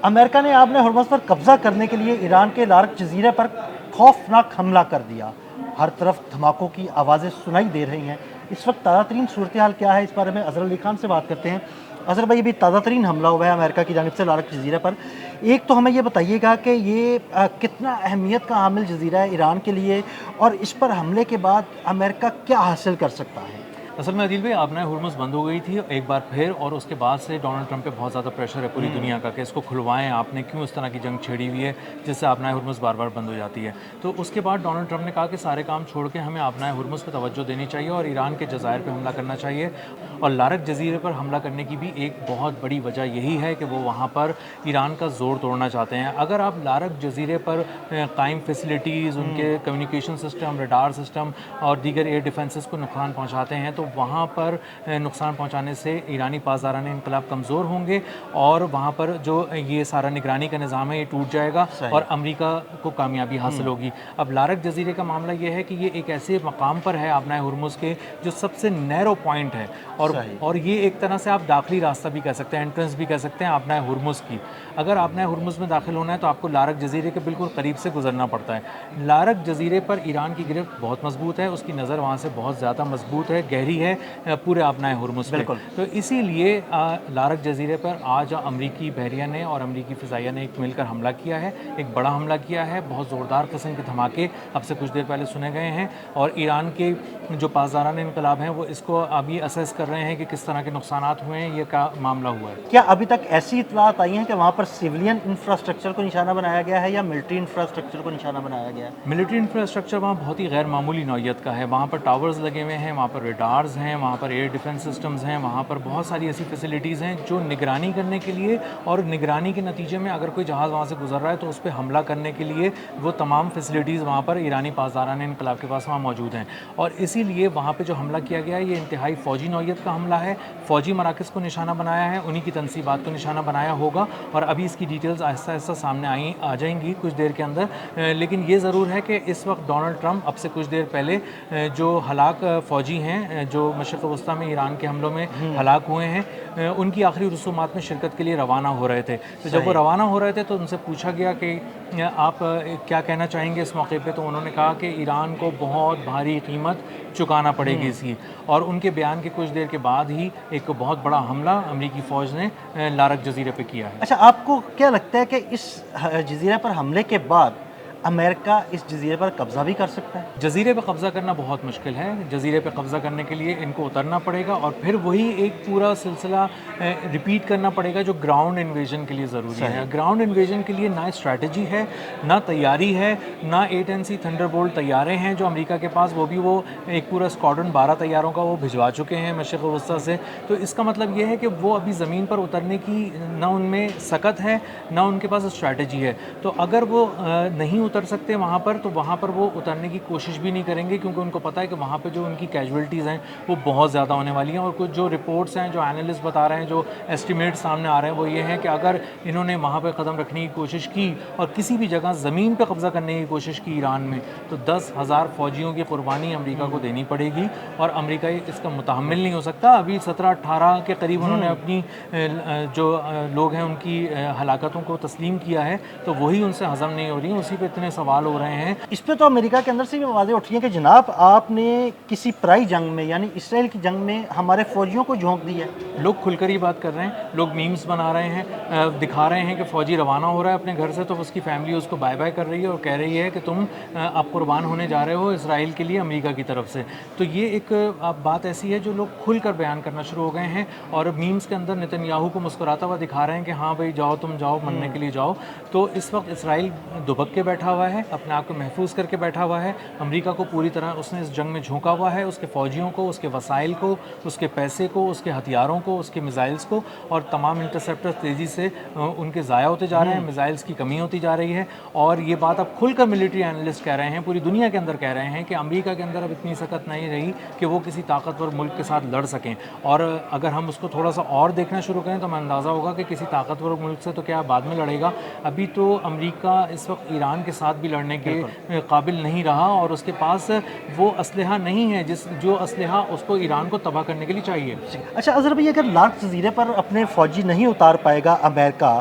امریکہ نے آپ نے ہرمز پر قبضہ کرنے کے لیے ایران کے لارک جزیرے پر خوفناک حملہ کر دیا. ہر طرف دھماکوں کی آوازیں سنائی دے رہی ہیں. اس وقت تازہ ترین صورتحال کیا ہے، اس بارے میں اظہر علی خان سے بات کرتے ہیں. اظہر بھائی، ابھی تازہ ترین حملہ ہوا ہے امریکہ کی جانب سے لارک جزیرے پر. ایک تو ہمیں یہ بتائیے گا کہ یہ کتنا اہمیت کا حامل جزیرہ ہے ایران کے لیے، اور اس پر حملے کے بعد امریکہ کیا حاصل کر سکتا ہے؟ اصل میں عدیل بھائی، آبنائے ہرمز بند ہو گئی تھی ایک بار پھر، اور اس کے بعد سے ڈونلڈ ٹرمپ پہ بہت زیادہ پریشر ہے پوری دنیا کا کہ اس کو کھلوائیں. آپ نے کیوں اس طرح کی جنگ چھیڑی ہوئی ہے جس سے آبنائے ہرمز بار بار بند ہو جاتی ہے؟ تو اس کے بعد ڈونلڈ ٹرمپ نے کہا کہ سارے کام چھوڑ کے ہمیں آبنائے ہرمز پہ توجہ دینی چاہیے اور ایران کے جزائر پہ حملہ کرنا چاہیے. اور لارک جزیرے پر حملہ کرنے کی بھی ایک بہت بڑی وجہ یہی ہے کہ وہ وہاں پر ایران کا زور توڑنا چاہتے ہیں. اگر آپ لارک جزیرے پر قائم فیسلٹیز، ان کے کمیونیکیشن سسٹم، ریڈار سسٹم اور دیگر ایئر ڈیفنسز کو نقصان پہنچاتے ہیں تو وہاں پر نقصان پہنچانے سے ایرانی پاسداران انقلاب کمزور ہوں گے، اور وہاں پر جو یہ سارا نگرانی کا نظام ہے یہ ٹوٹ جائے گا اور امریکہ کو کامیابی حاصل ہوگی. اب لارک جزیرے کا معاملہ یہ ہے کہ یہ ایک ایسے مقام پر ہے آبنائے ہرمز کے جو سب سے نیرو پوائنٹ ہے، اور یہ ایک طرح سے آپ داخلی راستہ بھی کہہ سکتے ہیں، انٹرنس بھی کہہ سکتے ہیں آبنائے ہرمز کی. اگر آبنائے ہرمز میں داخل ہونا ہے تو آپ کو لارک جزیرے کے بالکل قریب سے گزرنا پڑتا ہے. لارک جزیرے پر ایران کی گرفت بہت مضبوط ہے، اس کی نظر وہاں سے بہت زیادہ مضبوط ہے، گہری ہے پورے آبنائے ہرمز پہ. تو اسی لیے لارک جزیرے پر آج امریکی بحریہ نے اور امریکی فضائیہ نے ایک مل کر حملہ کیا ہے، ایک بڑا حملہ کیا ہے. بہت زوردار قسم کے دھماکے اب سے کچھ دیر پہلے سنے گئے ہیں، اور ایران کے جو پاسداران انقلاب ہیں وہ اس کو ابھی اسیس کر رہے ہیں کہ کس طرح کے نقصانات ہوئے ہیں، یہ کیا معاملہ ہوا ہے. کیا ابھی تک ایسی اطلاعات آئی ہیں کہ وہاں پر سیولین انفراسٹرکچر کو نشانہ بنایا گیا ہے یا ملٹری انفراسٹرکچر کو نشانہ بنایا گیا ہے؟ ملٹری انفراسٹرکچر وہاں بہت ہی غیر معمولی نوعیت کا ہے. وہاں پر ٹاورز لگے ہوئے ہیں، وہاں پر ریڈارز ہیں، وہاں پر ایئر ڈیفنس سسٹمز ہیں، وہاں پر بہت ساری ایسی فیسلٹیز ہیں جو نگرانی کرنے کے لیے، اور نگرانی کے نتیجے میں اگر کوئی جہاز وہاں سے گزر رہا ہے تو اس پہ حملہ کرنے کے لیے وہ تمام فیسلٹیز وہاں پر ایرانی پاسداران انقلاب کے پاس وہاں موجود ہیں. اور اسی لیے وہاں پہ جو حملہ کیا گیا ہے یہ انتہائی فوجی نوعیت کا حملہ ہے. فوجی مراکز کو نشانہ بنایا ہے، انہی کی تنصیبات کو نشانہ بنایا ہوگا، اور ابھی اس کی ڈیٹیلز آہستہ آہستہ سامنے آ جائیں گی کچھ دیر کے اندر. لیکن یہ ضرور ہے کہ اس وقت ڈونلڈ ٹرمپ اب سے کچھ دیر پہلے جو ہلاک فوجی ہیں جو مشرق وسطیٰ میں ایران کے حملوں میں ہلاک ہوئے ہیں، ان کی آخری رسومات میں شرکت کے لیے روانہ ہو رہے تھے. تو جب وہ روانہ ہو رہے تھے تو ان سے پوچھا گیا کہ آپ کیا کہنا چاہیں گے اس موقع پہ، تو انہوں نے کہا کہ ایران کو بہت بھاری قیمت چکانا پڑے گی اس کی. اور ان کے بیان کے کچھ دیر کے بعد ہی ایک بہت بڑا حملہ امریکی فوج نے لارک جزیرے پہ کیا ہے. اچھا، آپ کو کیا لگتا ہے کہ اس جزیرے پر حملے کے بعد امریکہ اس جزیرے پر قبضہ بھی کر سکتا ہے؟ جزیرے پہ قبضہ کرنا بہت مشکل ہے. جزیرے پہ قبضہ کرنے کے لیے ان کو اترنا پڑے گا اور پھر وہی ایک پورا سلسلہ ریپیٹ کرنا پڑے گا جو گراؤنڈ انویژن کے لیے ضروری ہے. گراؤنڈ انویژن کے لیے نہ اسٹریٹجی ہے، نہ تیاری ہے، نہ 8NC تھنڈر بولٹ طیارے ہیں جو امریکہ کے پاس، وہ ایک پورا اسکواڈرن 12 طیاروں کا وہ بھجوا چکے ہیں مشرق وسطیٰ سے. تو اس کا مطلب یہ ہے کہ وہ ابھی زمین پر اترنے کی نہ ان میں سکت ہے، نہ ان کے پاس اسٹریٹجی ہے. تو اگر وہ نہیں اتر سکتے وہاں پر تو وہاں پر وہ اترنے کی کوشش بھی نہیں کریں گے، کیونکہ ان کو پتہ ہے کہ وہاں پہ جو ان کی کیجویلٹیز ہیں وہ بہت زیادہ ہونے والی ہیں. اور کچھ جو رپورٹس ہیں، جو اینالسٹ بتا رہے ہیں، جو ایسٹیمیٹ سامنے آ رہے ہیں وہ یہ ہیں کہ اگر انہوں نے وہاں پہ قدم رکھنے کی کوشش کی اور کسی بھی جگہ زمین پہ قبضہ کرنے کی کوشش کی ایران میں، تو 10,000 فوجیوں کی قربانی امریکہ کو دینی پڑے گی، اور امریکہ اس کا متحمل نہیں ہو سکتا. ابھی 17-18 کے قریب انہوں نے اپنی جو لوگ ہیں ان کی ہلاکتوں کو تسلیم کیا ہے، تو وہی ان سے ہضم نہیں ہو رہی ہیں، اسی پہ اتنے سوال ہو رہے ہیں. اس پہ تو امریکہ کے اندر سے بھی آوازیں اٹھ رہی ہیں کہ جناب آپ نے کسی پرائی جنگ میں یعنی اسرائیل کی جنگ میں ہمارے فوجیوں کو جھونک دی ہے. لوگ کھل کر ہی بات کر رہے ہیں، لوگ میمز بنا رہے ہیں، دکھا رہے ہیں کہ فوجی روانہ ہو رہا ہے اپنے گھر سے تو اس کی فیملی اس کو بائے بائے کر رہی ہے اور کہہ رہی ہے کہ تم اب قربان ہونے جا رہے ہو اسرائیل کے لیے امریکہ کی طرف سے. تو یہ ایک بات ایسی ہے جو لوگ کھل کر بیان کرنا شروع ہو گئے ہیں، اور میمز کے اندر نتن یاہو کو مسکراتا ہوا دکھا رہے ہیں کہ ہاں بھائی جاؤ، تم جاؤ، مرنے کے لیے جاؤ. تو اس وقت اسرائیل دبک کے بیٹھا ہوا ہے، اپنے آپ کو محفوظ کر کے بیٹھا ہوا ہے. امریکہ کو پوری طرح اس نے اس جنگ میں جھونکا ہوا ہے، اس کے فوجیوں کو، اس کے وسائل کو، اس کے پیسے کو، اس کے ہتھیاروں کو، اس کے میزائلز کو، اور تمام انٹرسیپٹر تیزی سے ان کے ضائع ہوتے جا رہے ہیں، میزائلز کی کمی ہوتی جا رہی ہے. اور یہ بات اب کھل کر ملٹری اینالسٹ کہہ رہے ہیں، پوری دنیا کے اندر کہہ رہے ہیں کہ امریکہ کے اندر اب اتنی سکت نہیں رہی کہ وہ کسی طاقتور ملک کے ساتھ لڑ سکیں. اور اگر ہم اس کو تھوڑا سا اور دیکھنا شروع کریں تو ہمیں اندازہ ہوگا کہ کسی طاقتور ملک سے تو کیا بعد میں لڑے گا، ابھی تو امریکہ اس وقت ایران کے ساتھ بھی لڑنے کے قابل نہیں رہا، اور اس کے پاس وہ اسلحہ نہیں ہے جو اسلحہ اس کو ایران کو تباہ کرنے کے لیے چاہیے. اچھا اظہر بھائی، اگر لارک جزیرے پر اپنے فوجی نہیں اتار پائے گا امریکہ،